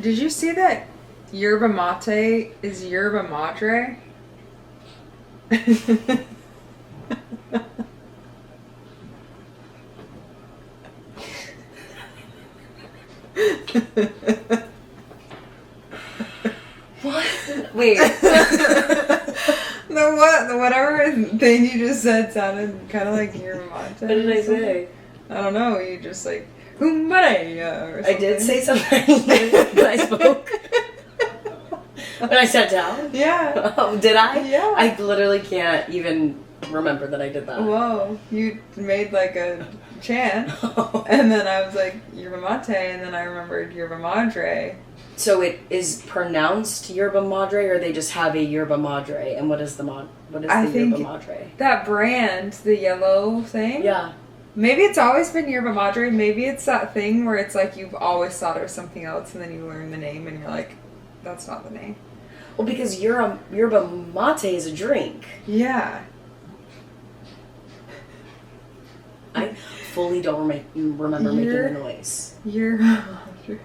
Did you see that yerba mate is yerba madre? What? Wait. The whatever thing you just said sounded kind of like yerba mate. What did I say? I don't know. You just like Humbarea or something. I did say something when I spoke. When I sat down? Yeah. Oh, did I? Yeah. I literally can't even remember that I did that. Whoa. You made like a chant. And then I was like, yerba mate. And then I remembered yerba madre. So it is pronounced yerba madre, or they just have a yerba madre? And what is the yerba madre? That brand, the yellow thing. Yeah. Maybe it's always been yerba madre. Maybe it's that thing where it's like you've always thought it was something else, and then you learn the name, and you're like, that's not the name. Well, because yerba mate is a drink. Yeah. I fully don't remember making the noise. Yerba madre.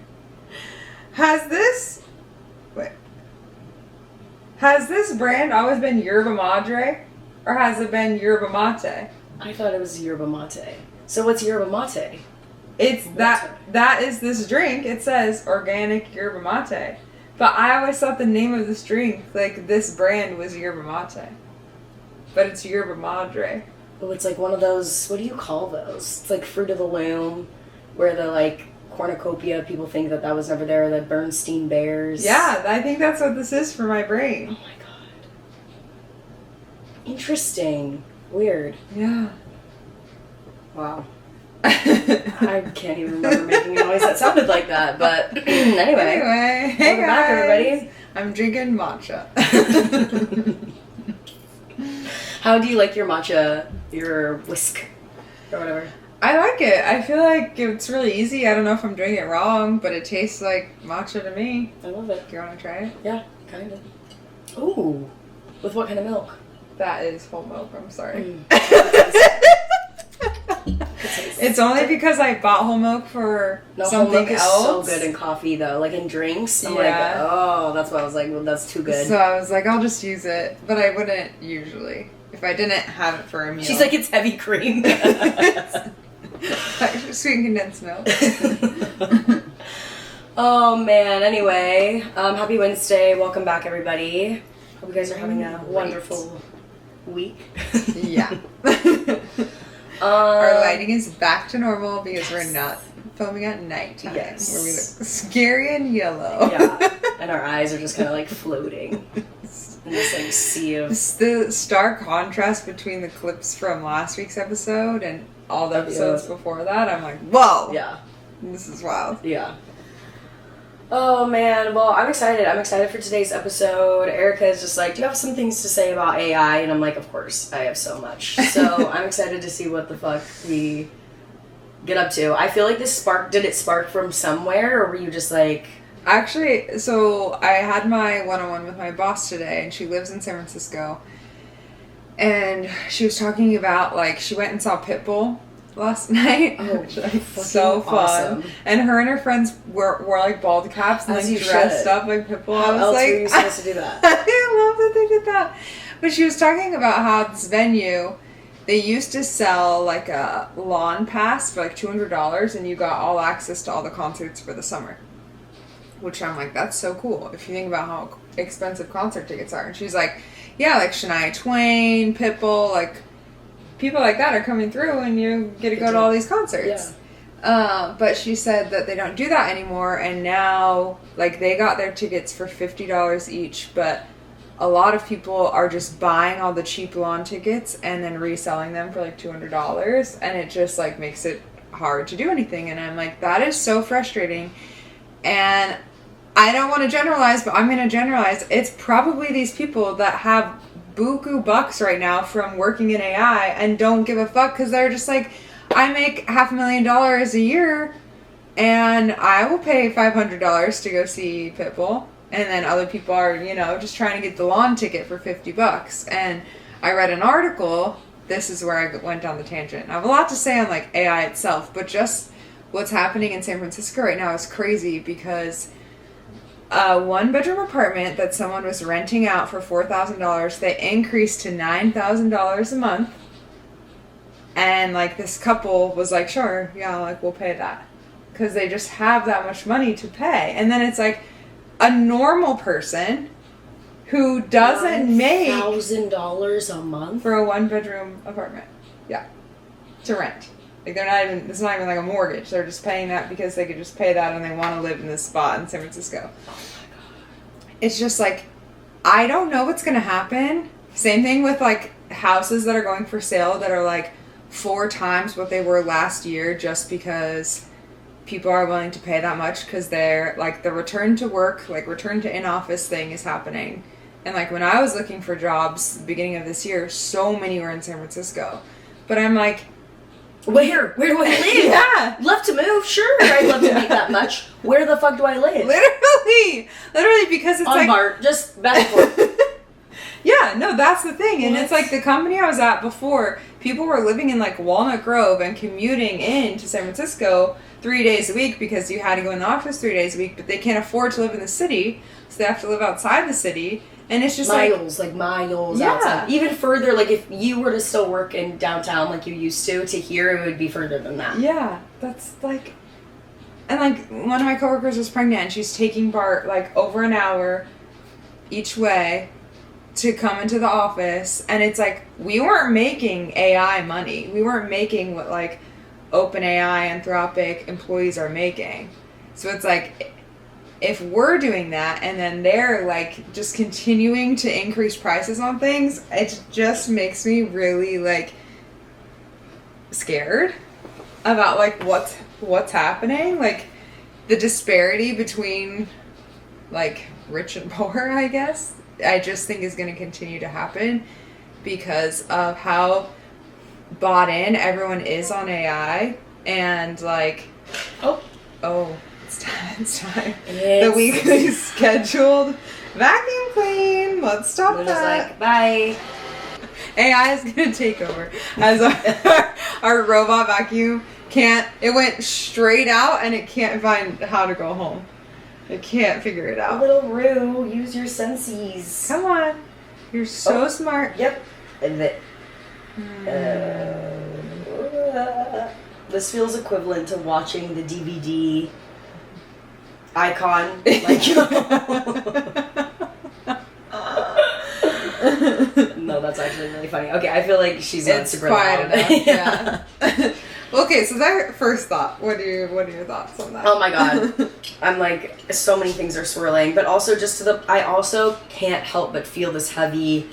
Has this brand always been yerba madre, or has it been yerba mate? I thought it was yerba mate. So what's yerba mate? It's that is this drink. It says organic yerba mate. But I always thought the name of this drink, like this brand, was yerba mate. But it's yerba madre. Oh, it's like one of those, what do you call those? It's like Fruit of the Loom, where the like cornucopia, people think that was never there, the Bernstein Bears. Yeah, I think that's what this is for my brain. Oh my god. Interesting. Weird. Yeah. Wow. I can't even remember making a noise that sounded like that, but anyway. Hey welcome back, everybody. I'm drinking matcha. How do you like your matcha, your whisk, or whatever? I like it. I feel like it's really easy. I don't know if I'm doing it wrong, but it tastes like matcha to me. I love it. Do you want to try it? Yeah, kind of. Ooh. With what kind of milk? That is whole milk. I'm sorry. It's only because I bought whole milk for something whole milk else. Is so good in coffee, though. Like in drinks. I'm like, oh, that's why I was like, well, that's too good. So I was like, I'll just use it. But I wouldn't usually. If I didn't have it for a meal. She's like, it's heavy cream. Sweet and condensed milk. Oh, man. Anyway, happy Wednesday. Welcome back, everybody. Hope you guys are having a wonderful week. Yeah. Our lighting is back to normal because we're not filming at nighttime. Yes. Where we look scary and yellow. Yeah. And our eyes are just kind of like floating in this like sea of... It's the stark contrast between the clips from last week's episode and all the episodes before that. I'm like, whoa. Yeah. This is wild. Yeah. Oh, man. Well, I'm excited. I'm excited for today's episode. Erica is just like, do you have some things to say about AI? And I'm like, of course. I have so much. So I'm excited to see what the fuck we get up to. I feel like did it spark from somewhere? Or were you just like... Actually, so I had my one-on-one with my boss today, and she lives in San Francisco. And she was talking about, like, she went and saw Pitbull last night. Oh, so fun. Awesome. And her and her friends wore like bald caps and like dressed up like Pitbull. How else like, were you supposed to do that? I love that they did that. But she was talking about how this venue, they used to sell like a lawn pass for like $200, and you got all access to all the concerts for the summer. Which I'm like, that's so cool if you think about how expensive concert tickets are. And she's like, yeah, like Shania Twain, Pitbull, like people like that are coming through and you get to go to all these concerts. Yeah. But she said that they don't do that anymore, and now like they got their tickets for $50 each, but a lot of people are just buying all the cheap lawn tickets and then reselling them for like $200, and it just like makes it hard to do anything. And I'm like, that is so frustrating. And I don't want to generalize, but I'm going to generalize. It's probably these people that have buku bucks right now from working in AI and don't give a fuck because they're just like, I make $500,000 a year and I will pay $500 to go see Pitbull. And then other people are, you know, just trying to get the lawn ticket for $50. And I read an article. This is where I went down the tangent. I have a lot to say on like AI itself, but just what's happening in San Francisco right now is crazy because a 1-bedroom apartment that someone was renting out for $4,000, they increased to $9,000 a month. And, like, this couple was like, sure, yeah, like, we'll pay that. Because they just have that much money to pay. And then it's like a normal person who doesn't make $1,000 a month for a 1-bedroom apartment. Yeah. To rent. Like, they're not even, it's not even like a mortgage. They're just paying that because they could just pay that and they want to live in this spot in San Francisco. Oh my God. It's just like, I don't know what's going to happen. Same thing with, like, houses that are going for sale that are, like, 4 times what they were last year just because people are willing to pay that much because they're, like, the return to work, like, return to in-office thing is happening. And, like, when I was looking for jobs at the beginning of this year, so many were in San Francisco. But I'm like... Where do I live? Yeah. Love to move? Sure, I'd love to make that much. Where the fuck do I live? Literally, because it's on like... BART, just back and forth. Yeah, no, that's the thing. And What? it's like the company I was at before, people were living in, like, Walnut Grove and commuting in to San Francisco 3 days a week because you had to go in the office 3 days a week, but they can't afford to live in the city, so they have to live outside the city. And it's just miles Yeah. outside. Even further, like, if you were to still work in downtown like you used to here, it would be further than that. Yeah, that's, like... And, like, one of my coworkers was pregnant, and she's taking BART, like, over an hour each way to come into the office, and it's like, we weren't making AI money. We weren't making what, like, OpenAI, Anthropic employees are making. So it's like, if we're doing that, and then they're, like, just continuing to increase prices on things, it just makes me really, like, scared about, like, what's happening. Like, the disparity between, like, rich and poor, I guess, I just think is going to continue to happen because of how bought in everyone is on AI. And, like, oh, it's time. The weekly scheduled vacuum clean. Let's stop We're that. just like, bye. AI is going to take over as our robot vacuum it went straight out and it can't find how to go home. It can't figure it out. Little Roo, use your senses. Come on. You're so smart. Yep. This feels equivalent to watching the DVD icon. Like, no, that's actually really funny. Okay, I feel like she's not super quiet loud. enough. Yeah. Okay, so that first thought. What are your thoughts on that? Oh my God. I'm like, so many things are swirling, but also I also can't help but feel this heavy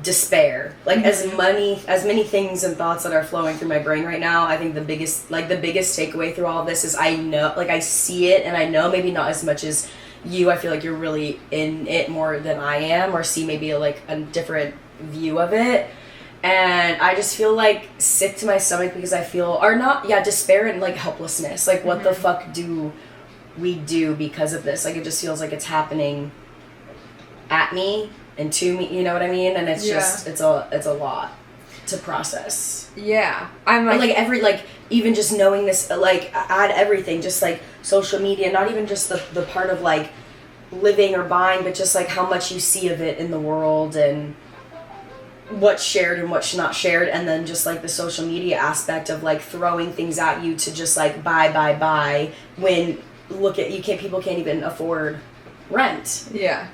despair. Like, as many things and thoughts that are flowing through my brain right now, I think the biggest takeaway through all of this is I know, like, I see it, and I know maybe not as much as you. I feel like you're really in it more than I am, or see maybe like a different view of it. And I just feel, like, sick to my stomach because I feel, despair and, like, helplessness. Like, what the fuck do we do because of this? Like, it just feels like it's happening at me and to me, you know what I mean? And it's just, it's a lot to process. Yeah. I'm like... even just knowing this, like, add everything, just, like, social media, not even just the part of, like, living or buying, but just, like, how much you see of it in the world and what's shared and what's not shared, and then just, like, the social media aspect of, like, throwing things at you to just, like, buy when people can't even afford rent. Yeah.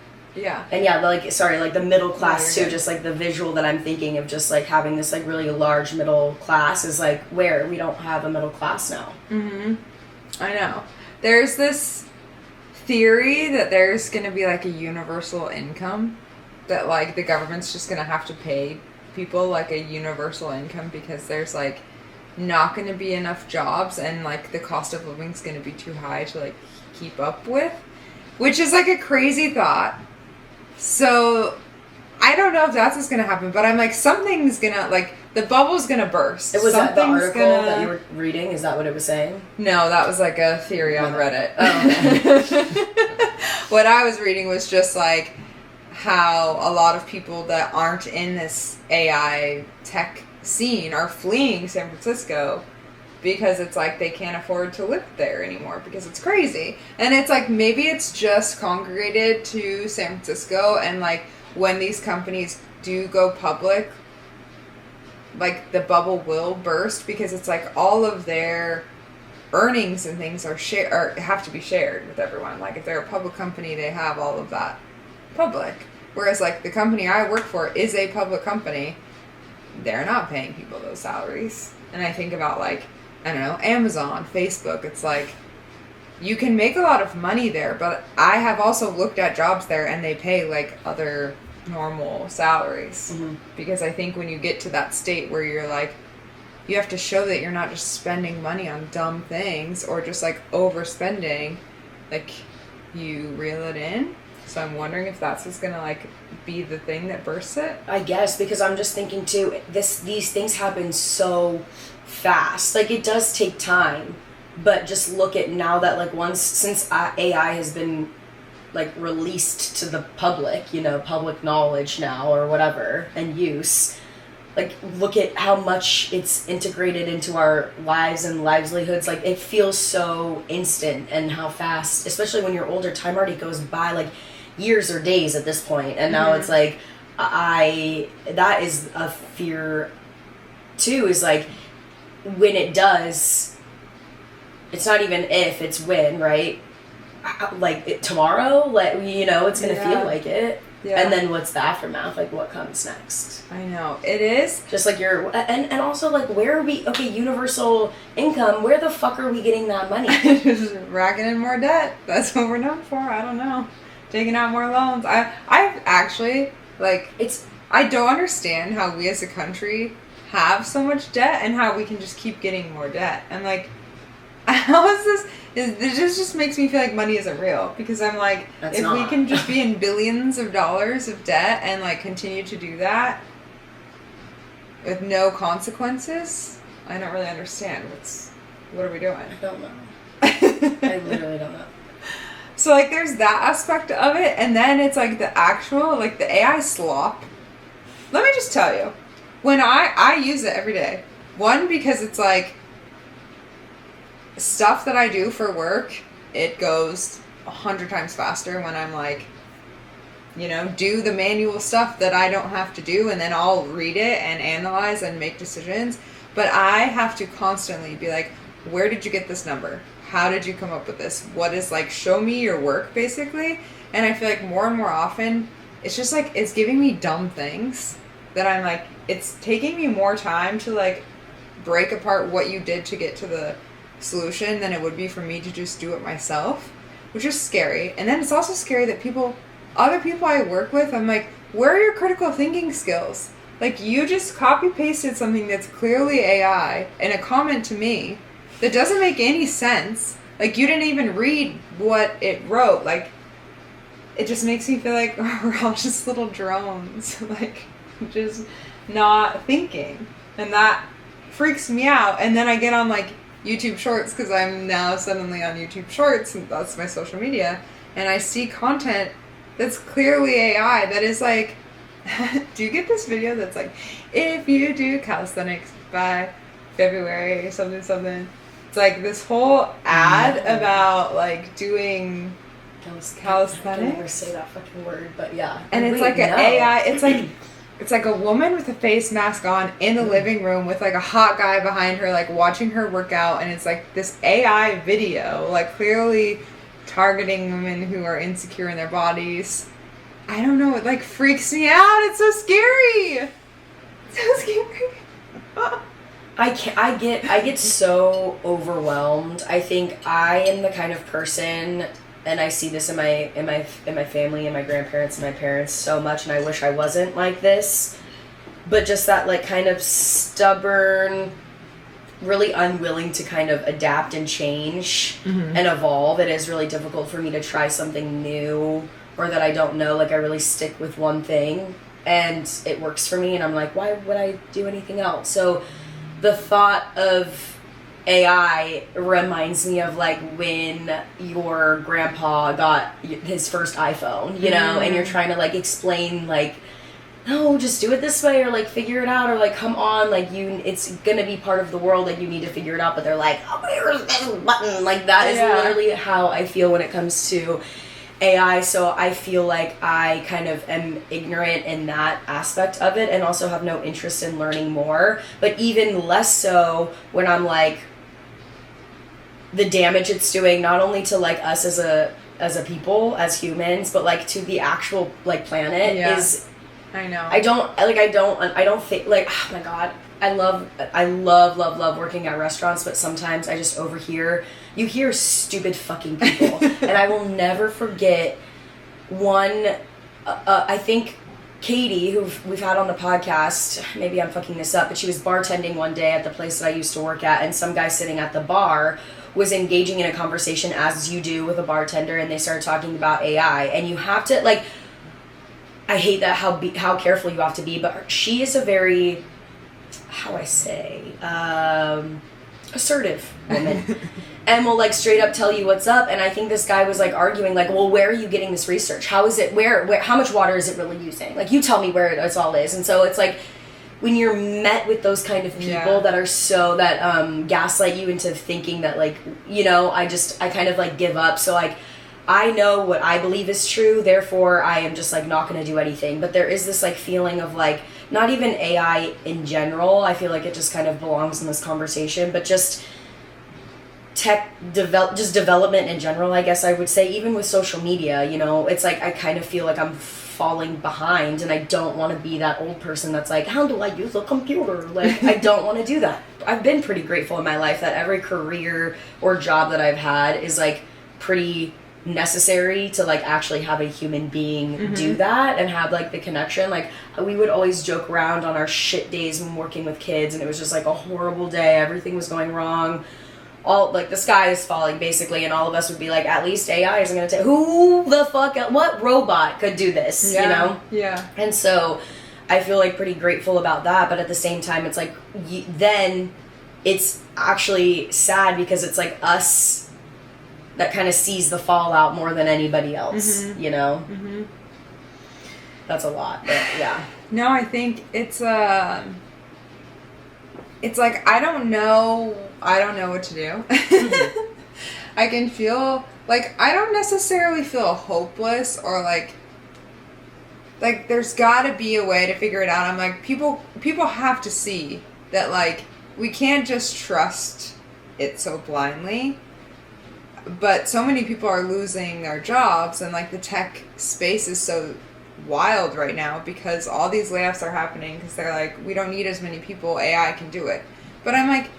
And the middle class too, just, like, the visual that I'm thinking of, just, like, having this, like, really large middle class is, like, where we don't have a middle class now. I know. There's this theory that there's going to be, like, a universal income. That, like, the government's just gonna have to pay people, like, a universal income because there's, like, not gonna be enough jobs and, like, the cost of living's gonna be too high to, like, keep up with. Which is, like, a crazy thought. So, I don't know if that's what's gonna happen, but I'm like, something's gonna, like, the bubble's gonna burst. It was that the article that you were reading? Is that what it was saying? No, that was, like, a theory on Reddit. Oh, okay. What I was reading was just, like, how a lot of people that aren't in this AI tech scene are fleeing San Francisco because it's like they can't afford to live there anymore because it's crazy. And it's like maybe it's just congregated to San Francisco, and like when these companies do go public, like the bubble will burst because it's like all of their earnings and things are have to be shared with everyone. Like if they're a public company, they have all of that public. Whereas like the company I work for is a public company. They're not paying people those salaries. And I think about like, I don't know, Amazon, Facebook, it's like you can make a lot of money there, but I have also looked at jobs there and they pay like other normal salaries. Mm-hmm. Because I think when you get to that state where you're like, you have to show that you're not just spending money on dumb things or just like overspending, like you reel it in. So I'm wondering if that's what's gonna like be the thing that bursts it. I guess, because I'm just thinking too, these things happen so fast. Like it does take time, but just look at now that like since AI has been like released to the public, you know, public knowledge now or whatever, and use, like look at how much it's integrated into our lives and livelihoods. Like it feels so instant, and how fast, especially when you're older, time already goes by like years or days at this point. And now it's like that is a fear too, is like when it does, it's not even if, it's when, right? Like tomorrow, like, you know, it's gonna feel like it. Yeah. And then what's the aftermath? Like what comes next? I know. It is. Just like and also like where are we, okay, universal income, where the fuck are we getting that money? Just racking in more debt. That's what we're known for. I don't know. Taking out more loans. I've actually, like, I don't understand how we as a country have so much debt and how we can just keep getting more debt. And like, how is this? It just makes me feel like money isn't real, because I'm like, we can just be in billions of dollars of debt and like continue to do that with no consequences, I don't really understand. What are we doing? I don't know. I literally don't know. So like there's that aspect of it, and then it's like the actual, like the AI slop. Let me just tell you, when I use it every day. One, because it's like stuff that I do for work, it goes 100 times faster when I'm like, you know, do the manual stuff that I don't have to do, and then I'll read it and analyze and make decisions. But I have to constantly be like, where did you get this number? How did you come up with this? What is, like, show me your work, basically. And I feel like more and more often, it's just like, it's giving me dumb things that I'm like, it's taking me more time to like break apart what you did to get to the solution than it would be for me to just do it myself, which is scary. And then it's also scary that other people I work with, I'm like, where are your critical thinking skills? Like, you just copy pasted something that's clearly AI in a comment to me that doesn't make any sense. Like, you didn't even read what it wrote. Like, it just makes me feel like we're all just little drones, like, just not thinking. And that freaks me out. And then I get on, like, YouTube Shorts, because I'm now suddenly on YouTube Shorts, and that's my social media, and I see content that's clearly AI that is like, do you get this video that's like, if you do calisthenics by February something, it's like this whole ad about like doing calisthenics. I can never say that fucking word, but yeah. And it's like an AI, it's like a woman with a face mask on in the living room with like a hot guy behind her, like watching her work out, and it's like this AI video, like clearly targeting women who are insecure in their bodies. I don't know, it like freaks me out. It's so scary. So scary. I get so overwhelmed. I think I am the kind of person, and I see this in my family and my grandparents and my parents so much, and I wish I wasn't like this, but just that like kind of stubborn, really unwilling to kind of adapt and change and evolve. It is really difficult for me to try something new or that I don't know. Like I really stick with one thing and it works for me, and I'm like, why would I do anything else? So the thought of AI reminds me of like when your grandpa got his first iPhone, you know, and you're trying to like explain like no, just do it this way, or like figure it out, or like come on, like it's gonna be part of the world, like you need to figure it out. But they're like, oh, where's this button? Like that is literally how I feel when it comes to AI. So I feel like I kind of am ignorant in that aspect of it, and also have no interest in learning more. But even less so when I'm like, the damage it's doing not only to like us as a people, as humans, but like to the actual like planet is. I know. I don't think, like, oh my god, I love working at restaurants, but sometimes I just you hear stupid fucking people. And I will never forget one, I think Katie, who we've had on the podcast, maybe I'm fucking this up, but she was bartending one day at the place that I used to work at, and some guy sitting at the bar was engaging in a conversation, as you do with a bartender, and they started talking about AI, and you have to, like, I hate that how careful you have to be, but she is a very, how I say, assertive woman, and will like straight up tell you what's up. And I think this guy was like arguing, like, well, where are you getting this research? How is it? Where? How much water is it really using? Like, you tell me where it all is. And so it's like, when you're met with those kind of people that are so gaslight you into thinking that, like, you know, I kind of like give up. So like, I know what I believe is true, therefore I am just like not going to do anything. But there is this like feeling of like, not even AI in general, I feel like it just kind of belongs in this conversation, but just development in general, I guess I would say, even with social media, you know, it's like I kind of feel like I'm falling behind, and I don't want to be that old person that's like, how do I use a computer? Like, I don't want to do that. I've been pretty grateful in my life that every career or job that I've had is like pretty necessary to like actually have a human being do that and have like the connection. Like, we would always joke around on our shit days when working with kids, and it was just like a horrible day, everything was going wrong, all like the sky is falling basically, and all of us would be like, at least AI isn't gonna take, who the fuck, what robot could do this, you know? And so I feel like pretty grateful about that, but at the same time it's like then it's actually sad because it's like us that kind of sees the fallout more than anybody else, you know? That's a lot, but yeah. No, I think it's like, I don't know what to do. I can feel, like, I don't necessarily feel hopeless or like there's gotta be a way to figure it out. I'm like, people have to see that, like, we can't just trust it so blindly. But so many people are losing their jobs, and like the tech space is so wild right now because all these layoffs are happening because they're like, we don't need as many people, AI can do it. But I'm like,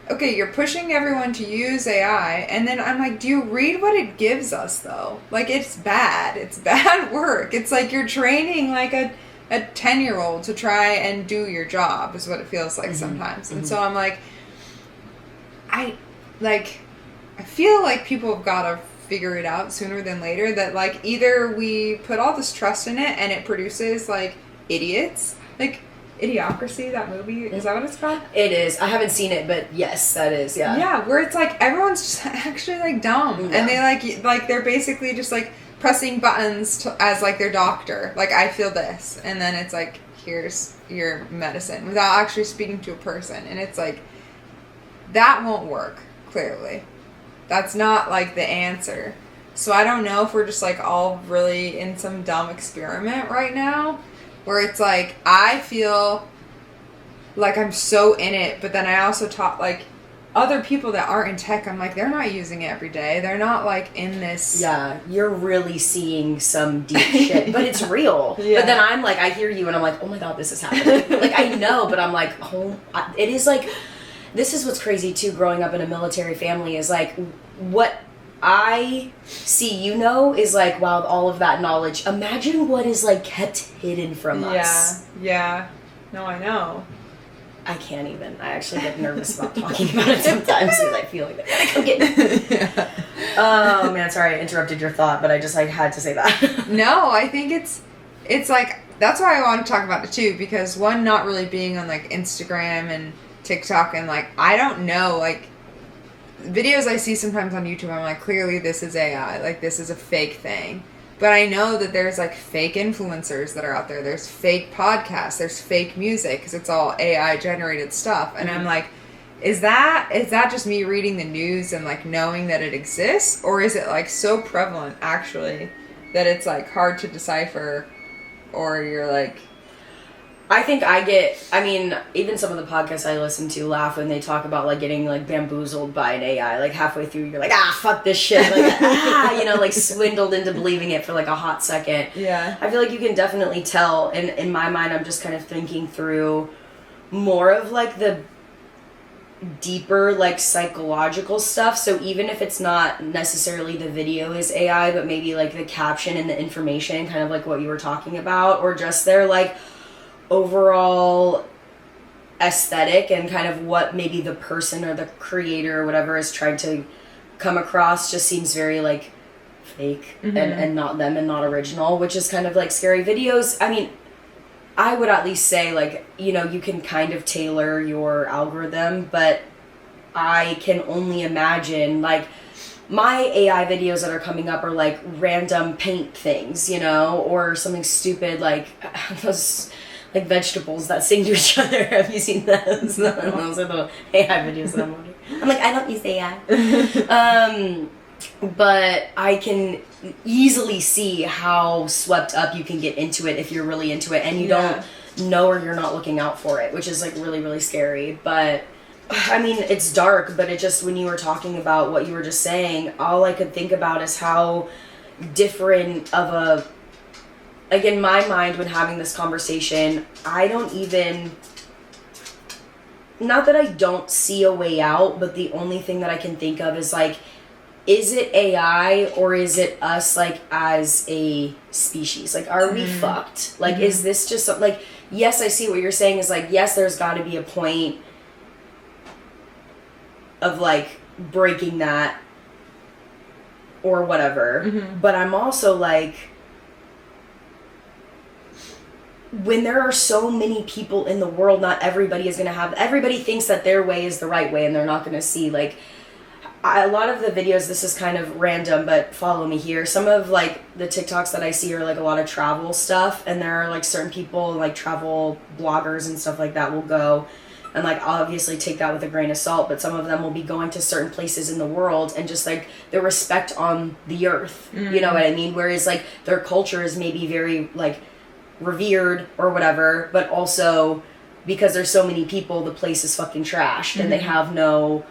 okay, you're pushing everyone to use AI, and then I'm like, do you read what it gives us though? Like, it's bad work. It's like you're training like a 10-year-old to try and do your job is what it feels like sometimes. And so I'm like, I feel like people have got to figure it out sooner than later, that like either we put all this trust in it and it produces like idiots, like Idiocracy, that movie, is that what it's called? It is. I haven't seen it, but yes, that is, yeah. Yeah, where it's like everyone's just actually like dumb, and they like they're basically just like pressing buttons as like their doctor, like, I feel this, and then it's like, here's your medicine, without actually speaking to a person. And it's like, that won't work, clearly. That's not like the answer. So I don't know if we're just like all really in some dumb experiment right now, where it's like, I feel like I'm so in it, but then I also talk like other people that aren't in tech, I'm like, they're not using it every day. They're not like in this. Yeah, you're really seeing some deep shit, but it's real. Yeah. But then I'm like, I hear you and I'm like, oh my God, this is happening. Like, I know, but I'm like, it is like, this is what's crazy too, growing up in a military family, is like, what I see, you know, is like, wow, all of that knowledge. Imagine what is like kept hidden from us. Yeah. No, I know. I can't even. I actually get nervous about talking about it sometimes because I feel like I'm getting. Oh man, sorry I interrupted your thought, but I just like had to say that. No, I think it's like, that's why I want to talk about it too, because one, not really being on like Instagram and TikTok, and like, I don't know, like, videos I see sometimes on YouTube, I'm like, clearly this is AI, like, this is a fake thing. But I know that there's like fake influencers that are out there. There's fake podcasts. There's fake music because it's all AI generated stuff. And I'm like, is that just me reading the news and like knowing that it exists, or is it like so prevalent actually that it's like hard to decipher, or you're like... I think even some of the podcasts I listen to laugh when they talk about like getting like bamboozled by an AI. Like halfway through you're like, fuck this shit, like like swindled into believing it for like a hot second. Yeah. I feel like you can definitely tell, and in my mind I'm just kind of thinking through more of like the deeper like psychological stuff. So even if it's not necessarily the video is AI, but maybe like the caption and the information, kind of like what you were talking about, or just their like overall aesthetic and kind of what maybe the person or the creator or whatever is trying to come across just seems very like fake and not them and not original, which is kind of like scary. Videos, I mean, I would at least say like, you can kind of tailor your algorithm, but I can only imagine like my AI videos that are coming up are like random paint things, or something stupid like those like vegetables that sing to each other. Have you seen those? No. Those are the AI videos that I'm watching. I'm like, I don't use AI. But I can easily see how swept up you can get into it if you're really into it and you don't know or you're not looking out for it, which is like really, really scary. But I mean, it's dark, but it just, when you were talking about what you were just saying, all I could think about is how different of a, like in my mind when having this conversation, I don't even, not that I don't see a way out, but the only thing that I can think of is like, is it AI or is it us like as a species? Like, are we fucked? Like, is this just something, like, yes, I see what you're saying is like, yes, there's got to be a point of like breaking that or whatever. But I'm also like, when there are so many people in the world, not everybody is going to have, everybody thinks that their way is the right way and they're not going to see like, a lot of the videos, this is kind of random, but follow me here. Some of like the TikToks that I see are like a lot of travel stuff, and there are like certain people, like travel bloggers and stuff like that will go and like obviously take that with a grain of salt, but some of them will be going to certain places in the world and just like the respect on the earth, you know what I mean? Whereas like their culture is maybe very like revered or whatever, but also because there's so many people, the place is fucking trashed and they have no,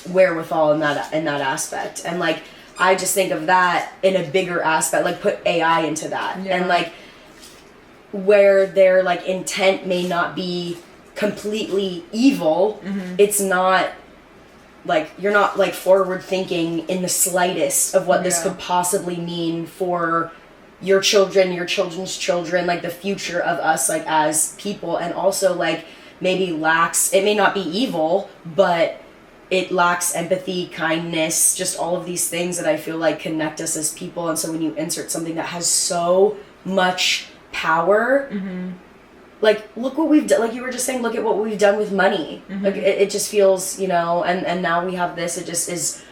wherewithal in that aspect. And like, I just think of that in a bigger aspect, like put AI into that. And like, where their like intent may not be completely evil, it's not like, you're not like forward thinking in the slightest of what this could possibly mean for your children, your children's children, like the future of us, like as people. And also like maybe lacks, it may not be evil, but it lacks empathy, kindness, just all of these things that I feel like connect us as people. And so when you insert something that has so much power, like look what we've done, like you were just saying, look at what we've done with money. Like it just feels, and now we have this, it just is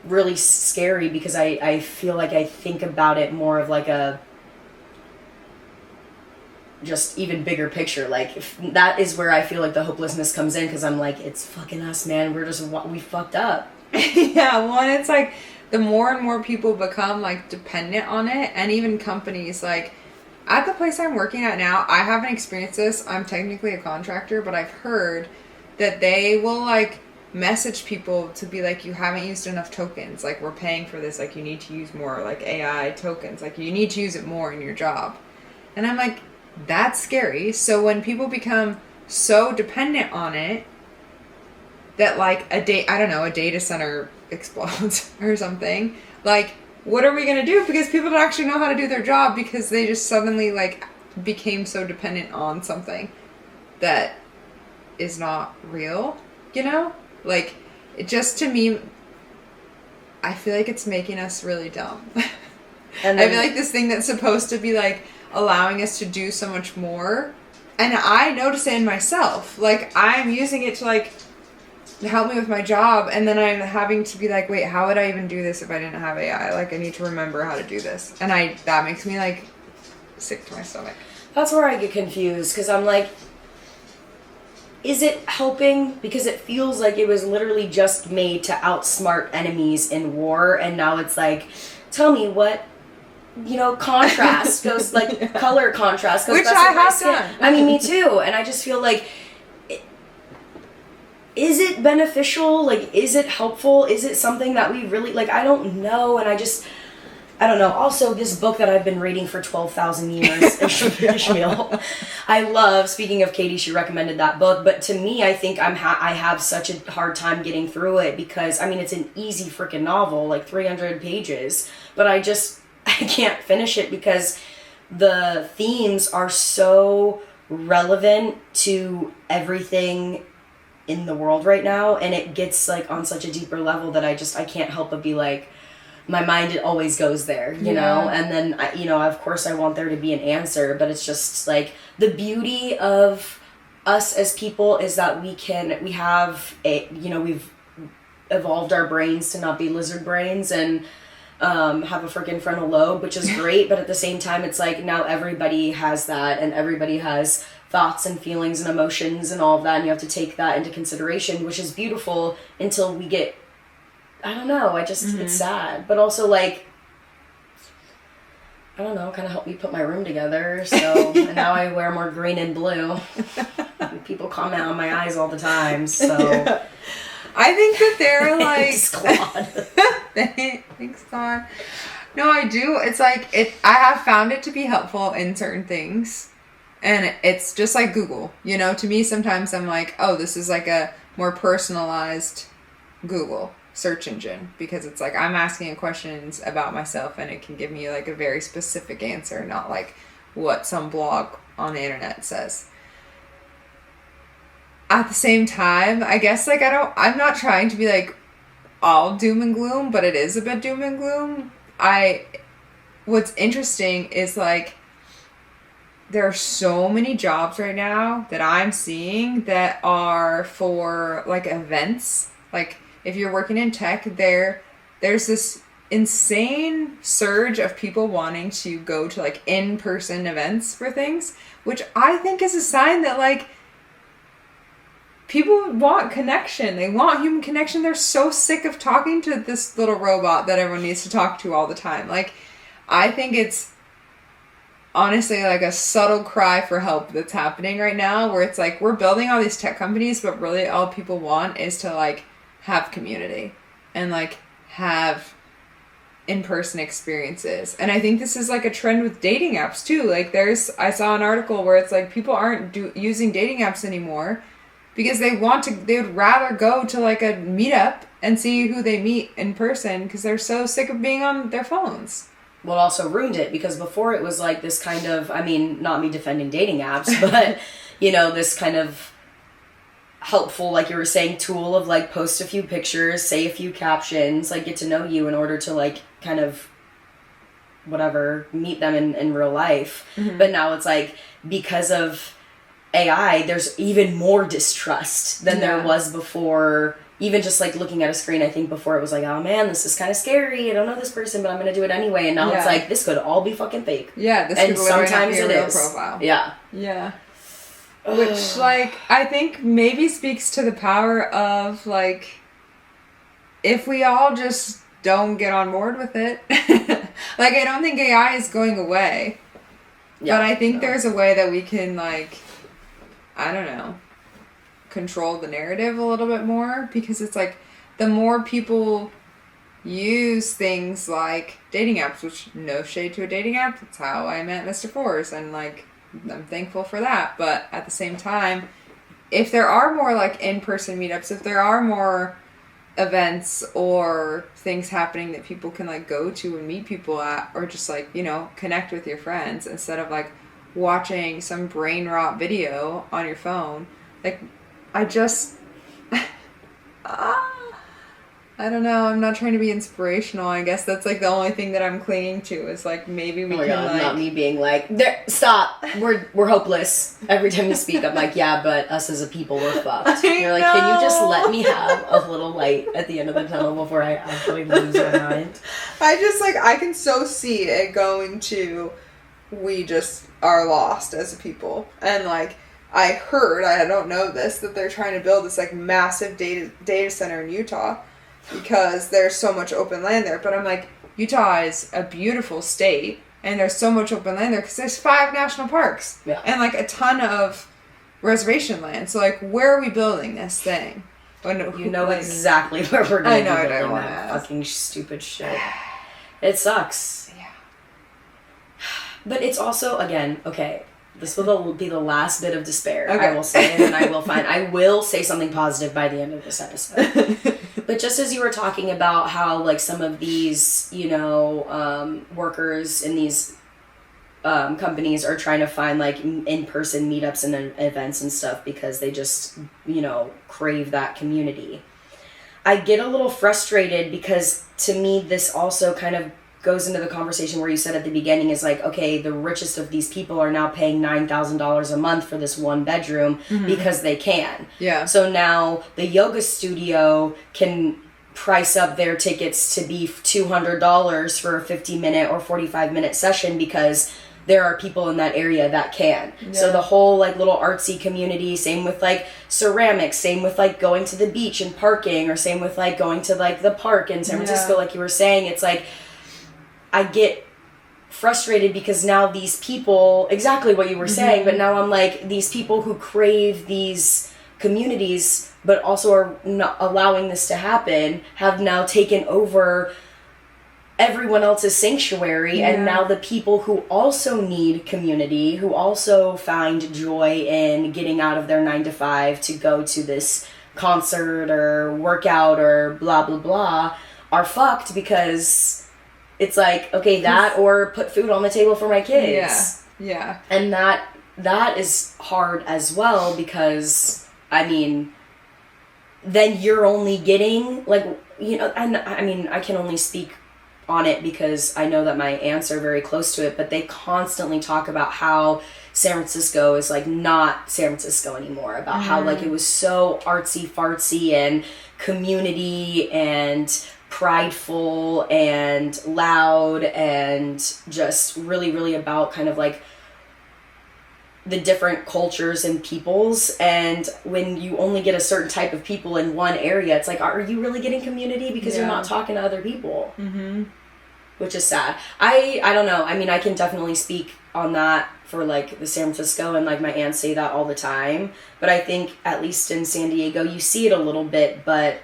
really scary because I feel like I think about it more of like a just even bigger picture. Like if that is where I feel like the hopelessness comes in, because I'm like, it's fucking us, man. We fucked up. And it's like the more and more people become like dependent on it, and even companies like at the place I'm working at now, I haven't experienced this. I'm technically a contractor, but I've heard that they will like message people to be like, you haven't used enough tokens, like we're paying for this, like you need to use more like AI tokens, like you need to use it more in your job. And I'm like, that's scary. So when people become so dependent on it that like a data center explodes or something, like what are we gonna do? Because people don't actually know how to do their job because they just suddenly like became so dependent on something that is not real, Like, it just, to me, I feel like it's making us really dumb. And I feel like this thing that's supposed to be, like, allowing us to do so much more, and I notice it in myself. Like, I'm using it to, like, to help me with my job, and then I'm having to be like, wait, how would I even do this if I didn't have AI? Like, I need to remember how to do this. And that makes me, like, sick to my stomach. That's where I get confused, because I'm like, is it helping? Because it feels like it was literally just made to outsmart enemies in war, and now it's like, tell me what, contrast goes, like, color contrast goes Which best I with my have skin. done. I mean, me too, and I just feel like, is it beneficial? Like, is it helpful? Is it something that we really, like, I don't know, and I don't know. Also, this book that I've been reading for 12,000 years, Ishmael, I love. Speaking of Katie, she recommended that book. But to me, I think I have such a hard time getting through it because, I mean, it's an easy freaking novel, like 300 pages. But I can't finish it because the themes are so relevant to everything in the world right now. And it gets, like, on such a deeper level that I can't help but be like, my mind always goes there, you know? And then, of course I want there to be an answer, but it's just like the beauty of us as people is that we've evolved our brains to not be lizard brains and have a freaking frontal lobe, which is great. But at the same time, it's like now everybody has that, and everybody has thoughts and feelings and emotions and all of that. And you have to take that into consideration, which is beautiful until we get, I don't know, it's sad. But also, like, I don't know, kind of helped me put my room together. So, and now I wear more green and blue. And people comment on my eyes all the time, so. Yeah. I think that they're like... Thanks, Claude. Thanks, Claude. No, I do. It's like, I have found it to be helpful in certain things. And it's just like Google. To me, sometimes I'm like, oh, this is like a more personalized Google search engine, because it's like I'm asking questions about myself and it can give me like a very specific answer, not like what some blog on the internet says. At the same time, I guess like I'm not trying to be like all doom and gloom, but it is a bit doom and gloom. What's interesting is like there are so many jobs right now that I'm seeing that are for like events. Like if you're working in tech, there's this insane surge of people wanting to go to like in-person events for things, which I think is a sign that like people want connection. They want human connection. They're so sick of talking to this little robot that everyone needs to talk to all the time. Like, I think it's honestly like a subtle cry for help that's happening right now, where it's like we're building all these tech companies, but really all people want is to like have community and like have in-person experiences. And I think this is like a trend with dating apps too. Like I saw an article where it's like people aren't using dating apps anymore because they would rather go to like a meetup and see who they meet in person because they're so sick of being on their phones. Well, also ruined it because before it was like this kind of, I mean, not me defending dating apps, but this kind of helpful, like you were saying, tool of like post a few pictures, say a few captions, like get to know you in order to like kind of whatever, meet them in real life. Mm-hmm. But now it's like because of AI, there's even more distrust than there was before. Even just like looking at a screen, I think before it was like, oh man, this is kind of scary. I don't know this person, but I'm going to do it anyway. And now it's like, this could all be fucking fake. Yeah, this and could sometimes not be a real profile. Yeah. Yeah. Which, like, I think maybe speaks to the power of, like, if we all just don't get on board with it. Like, I don't think AI is going away. Yeah, but I think there's a way that we can, like, I don't know, control the narrative a little bit more. Because it's like, the more people use things like dating apps, which no shade to a dating app, that's how I met Mr. Force, and, like, I'm thankful for that. But at the same time, if there are more like in-person meetups, if there are more events or things happening that people can like go to and meet people at, or just like, connect with your friends instead of like watching some brain rot video on your phone. Like, I just I don't know. I'm not trying to be inspirational. I guess that's like the only thing that I'm clinging to is like maybe we can like. Not me being like, there, stop. We're hopeless. Every time you speak, I'm like, yeah, but us as a people, we're fucked. You're like, can you just let me have a little light at the end of the tunnel before I actually lose my mind? I just like I can so see it going to, we just are lost as a people, and like I heard, I don't know this, that they're trying to build this like massive data center in Utah. Because there's so much open land there. But I'm like, Utah is a beautiful state. And there's so much open land there. Because there's 5 national parks. Yeah. And like a ton of reservation land. So like, where are we building this thing? You know exactly where we're going to be building that fucking stupid shit. It sucks. Yeah. But it's also, again, okay, this will be the last bit of despair, okay. I will say, and then I will say something positive by the end of this episode. But just as you were talking about how, like, some of these, you know, workers in these companies are trying to find, like, in-person meetups and events and stuff because they just, you know, crave that community. I get a little frustrated because, to me, this also kind of goes into the conversation where you said at the beginning is like, okay, the richest of these people are now paying $9,000 a month for this 1 bedroom because they can. Yeah. So now the yoga studio can price up their tickets to be $200 for a 50-minute or 45-minute session because there are people in that area that can. Yeah. So the whole like little artsy community, same with like ceramics, same with like going to the beach and parking, or same with like going to like the park in San Francisco, like you were saying, it's like, I get frustrated because now these people, exactly what you were saying, but now I'm like, these people who crave these communities but also are not allowing this to happen have now taken over everyone else's sanctuary. And now the people who also need community, who also find joy in getting out of their 9 to 5 to go to this concert or workout or blah blah blah, are fucked because it's like, okay, that or put food on the table for my kids. Yeah. And that is hard as well because, I mean, then you're only getting, like, you know, and I mean, I can only speak on it because I know that my aunts are very close to it, but they constantly talk about how San Francisco is, like, not San Francisco anymore, about how, like, it was so artsy-fartsy and community and prideful and loud and just really, really about kind of like the different cultures and peoples. And when you only get a certain type of people in one area, it's like, are you really getting community because you're not talking to other people? Which is sad. I don't know. I mean, I can definitely speak on that for like the San Francisco, and like my aunts say that all the time, but I think at least in San Diego you see it a little bit. But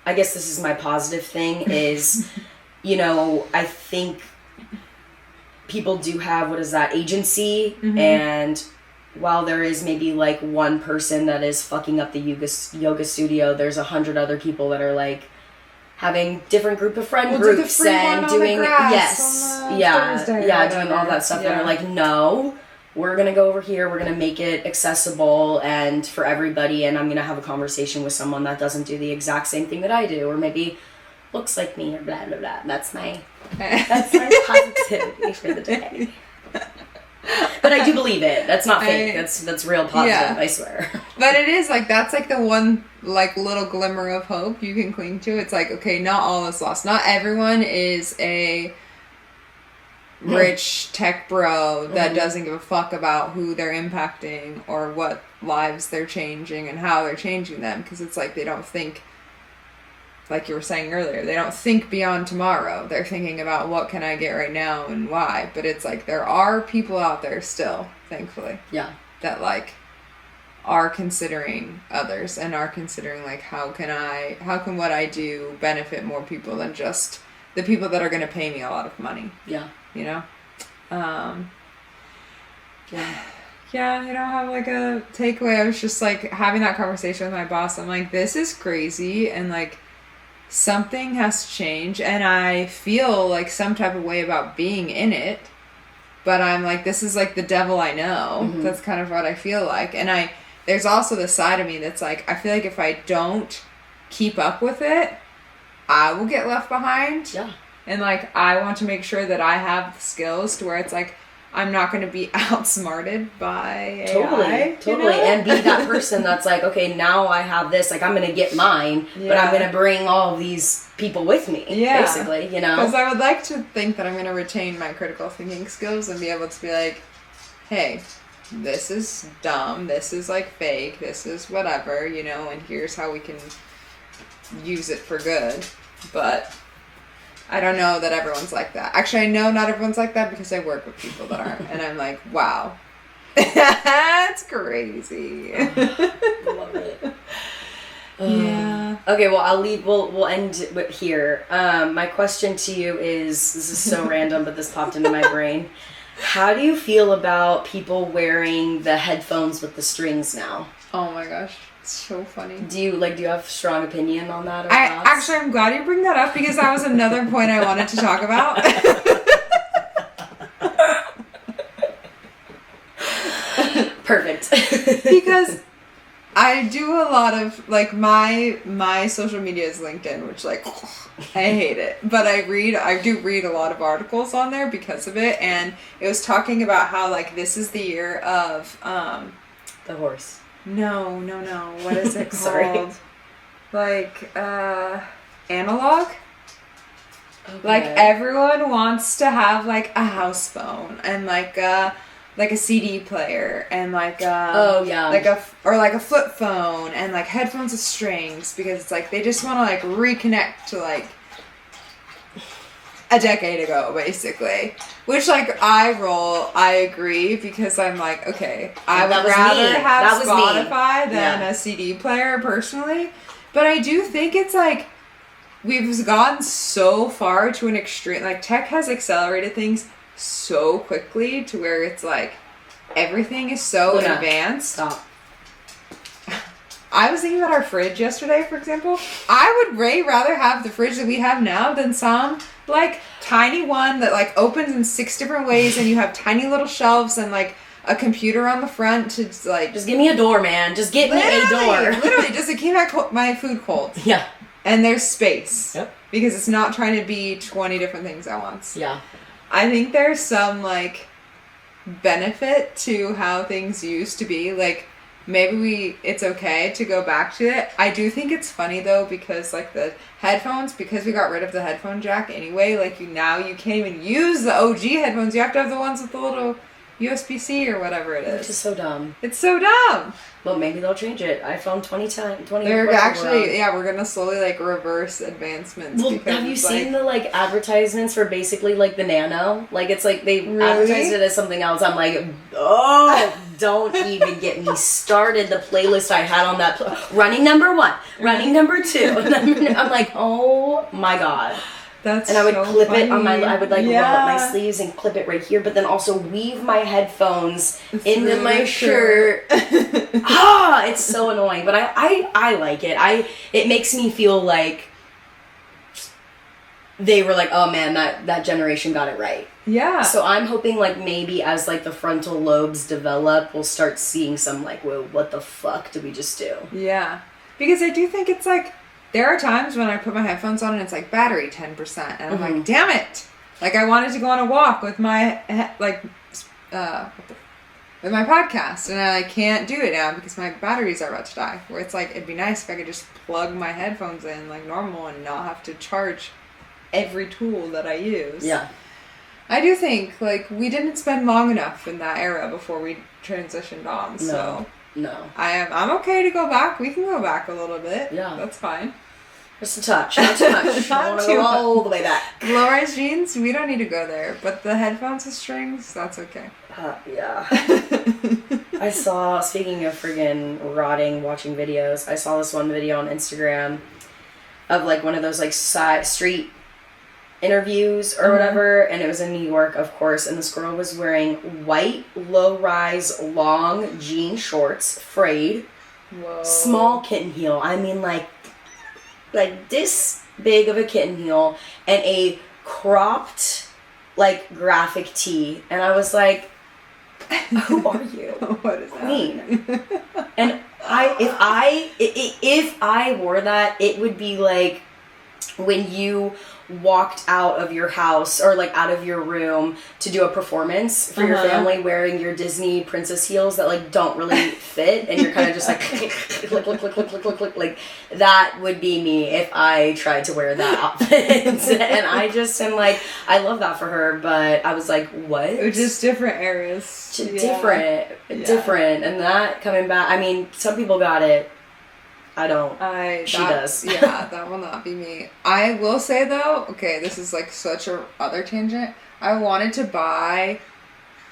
I guess this is my positive thing is, you know, I think people do have, agency. And while there is maybe like one person that is fucking up the yoga studio, there's 100 other people that are like having different group of friend groups and doing, doing all that stuff that are like, no, we're going to go over here, we're going to make it accessible and for everybody, and I'm going to have a conversation with someone that doesn't do the exact same thing that I do, or maybe looks like me, or blah, blah, blah. That's my positivity for the day. But I do believe it. That's not fake. That's real positive, I swear. But it is, like, that's, like, the one, like, little glimmer of hope you can cling to. It's like, okay, not all is lost. Not everyone is a rich tech bro that doesn't give a fuck about who they're impacting or what lives they're changing and how they're changing them. Because it's like they don't think, like you were saying earlier, they don't think beyond tomorrow. They're thinking about what can I get right now and why. But it's like there are people out there still, thankfully, that like are considering others and are considering like how can what I do benefit more people than just the people that are going to pay me a lot of money. You know? I don't have like a takeaway. I was just like having that conversation with my boss. I'm like, this is crazy, and like something has to change, and I feel like some type of way about being in it, but I'm like, this is like the devil I know. That's kind of what I feel like. And there's also the side of me that's like, I feel like if I don't keep up with it, I will get left behind. Yeah. And, like, I want to make sure that I have the skills to where it's like, I'm not going to be outsmarted by AI. Totally. You know? And be that person that's like, okay, now I have this, like, I'm going to get mine, but I'm going to bring all of these people with me, basically, you know? Because I would like to think that I'm going to retain my critical thinking skills and be able to be like, hey, this is dumb, this is, like, fake, this is whatever, you know, and here's how we can use it for good. But I don't know that everyone's like that. Actually, I know not everyone's like that because I work with people that aren't. And I'm like, wow. That's crazy. Love it. Yeah. Okay, well, we'll end with here. My question to you is, this is so random, but this popped into my brain. How do you feel about people wearing the headphones with the strings now? Oh my gosh. So funny. Do you have strong opinion on that? Or thoughts? Actually, I'm glad you bring that up because that was another point I wanted to talk about. Perfect. Because I do a lot of, like, my social media is LinkedIn, which, like, I hate it. But I do read a lot of articles on there because of it, and it was talking about how, like, this is the year of the horse. No. What is it called? Sorry. Like, analog? Okay. Like, everyone wants to have, like, a house phone and, like a CD player and, like, like a flip phone and, like, headphones with strings because it's, like, they just want to, like, reconnect to, like, a decade ago, basically. Which, like, I agree, because I'm like, okay, I would rather have Spotify than a CD player, personally. But I do think it's, like, we've gone so far to an extreme. Like, tech has accelerated things so quickly to where it's, like, everything is so advanced. Stop. I was thinking about our fridge yesterday, for example. I would way rather have the fridge that we have now than some, like, tiny one that, like, opens in 6 different ways and you have tiny little shelves and, like, a computer on the front to, like... Just give me a door, man. Just get me a door. Literally, just to keep my food cold. Yeah. And there's space. Yep. Because it's not trying to be 20 different things at once. Yeah. I think there's some, like, benefit to how things used to be. Like, maybe it's okay to go back to it. I do think it's funny, though, because, like, the headphones, because we got rid of the headphone jack anyway, like, now you can't even use the OG headphones. You have to have the ones with the little USB-C or whatever it is. Which is so dumb. It's so dumb. Well, maybe they'll change it. iPhone 2010. They're actually, we're going to slowly, like, reverse advancements. Well, have you seen the, like, advertisements for basically, like, the Nano? Like, it's like they advertised it as something else. I'm like, oh, don't even get me started. The playlist I had on that, running number 1, running number 2. I'm like, oh my God. That's and I would so clip funny. it on my, I would like roll up my sleeves and clip it right here, but then also weave my headphones into my shirt. It's so annoying, but I like it. It makes me feel like they were like, oh man, that generation got it right. Yeah. So I'm hoping, like, maybe as, like, the frontal lobes develop, we'll start seeing some, like, whoa, what the fuck did we just do? Yeah. Because I do think it's like, there are times when I put my headphones on and it's like battery 10%, and I'm like, damn it! Like, I wanted to go on a walk with my with my podcast, and I can't do it now because my batteries are about to die. Where it's like, it'd be nice if I could just plug my headphones in like normal and not have to charge every tool that I use. Yeah. I do think, like, we didn't spend long enough in that era before we transitioned on, so... No. I'm okay to go back. We can go back a little bit. Yeah. That's fine. Just a touch. Not too much. I want to go all the way back. Low-rise jeans, we don't need to go there. But the headphones with strings, that's okay. Yeah. I saw, speaking of friggin' rotting watching videos, I saw this one video on Instagram of, like, one of those, like, street interviews or whatever, and it was in New York, of course, and this girl was wearing white low-rise long jean shorts, frayed, small kitten heel. I mean, like this big of a kitten heel, and a cropped, like, graphic tee, and I was like, who are you? What is that? Queen. And if I wore that, it would be like when you walked out of your house or like out of your room to do a performance for your family wearing your Disney princess heels that like don't really fit, and you're kind of just like click, like that would be me if I tried to wear that outfit. And I just am like, I love that for her, but I was like, what? Just different areas. Different, and that coming back, I mean, some people got it. I don't. She does. Yeah, that will not be me. I will say though, okay, this is like such a other tangent. I wanted to buy,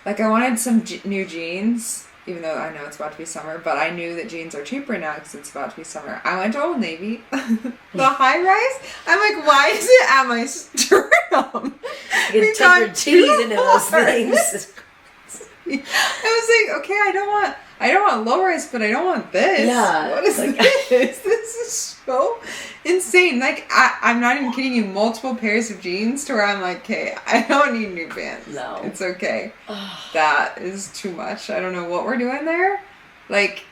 like, I wanted some new jeans, even though I know it's about to be summer, but I knew that jeans are cheaper now because it's about to be summer. I went to Old Navy, the high rise. I'm like, why is it at my sternum? You can tuck your cheese into those things. I was like, okay, I don't want low rise, but I don't want this. Yeah. What is this? This is so insane. Like, I'm not even kidding you, multiple pairs of jeans to where I'm like, okay, I don't need new pants. No. It's okay. That is too much. I don't know what we're doing there. Like,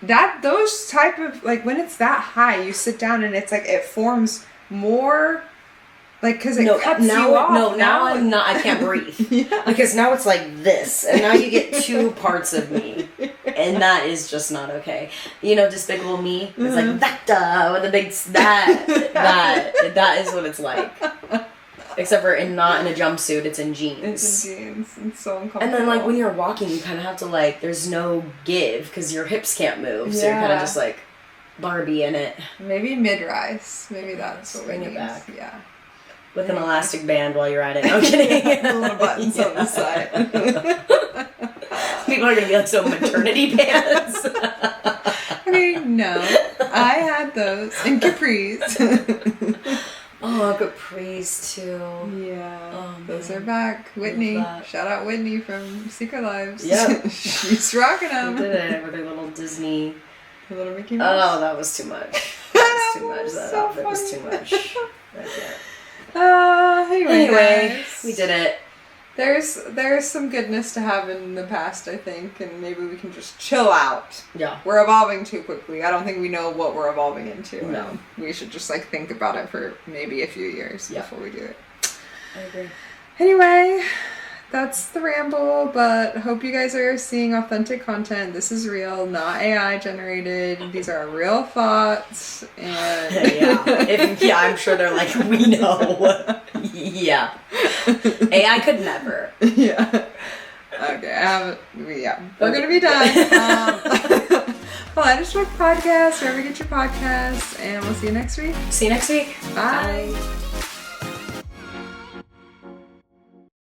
those type of, like, when it's that high, you sit down and it's like, it forms more... Like, because it cuts you off. No, now I'm not, I can't breathe. Yeah. Because now it's like this, and now you get two parts of me, and that is just not okay. You know, Despicable Me? It's like, that, with the big, that is what it's like. Except for not in a jumpsuit, it's in jeans. It's in jeans. It's so uncomfortable. And then, like, when you're walking, you kind of have to, like, there's no give, because your hips can't move, so you're kind of just, like, Barbie in it. Maybe mid-rise. Maybe that's what Bring we it need. back. Yeah. With an elastic band while you're at it. No, I'm kidding. Little buttons on the side. People are going to be like, so maternity pants? Okay, no. I had those. And capris. Oh, capris too. Yeah. Oh, those are back. Whitney. Shout out Whitney from Secret Lives. Yep. She's rocking them. Did it with her little Disney. Her little Mickey Mouse. Oh, that was too much. That was too much. That so outfit was too much. I can't. Anyway, guys, we did it. There's some goodness to have in the past, I think, and maybe we can just chill out. Yeah. We're evolving too quickly. I don't think we know what we're evolving into. No. And we should just like think about it for maybe a few years before we do it. I agree. Anyway, that's the ramble, but hope you guys are seeing authentic content. This is real, not AI generated. These are real thoughts, and I'm sure they're like, we know. Yeah. AI could never. Yeah. Okay, we're gonna be done. Well, Podcast, wherever you get your podcasts, and we'll see you next week. See you next week. Bye.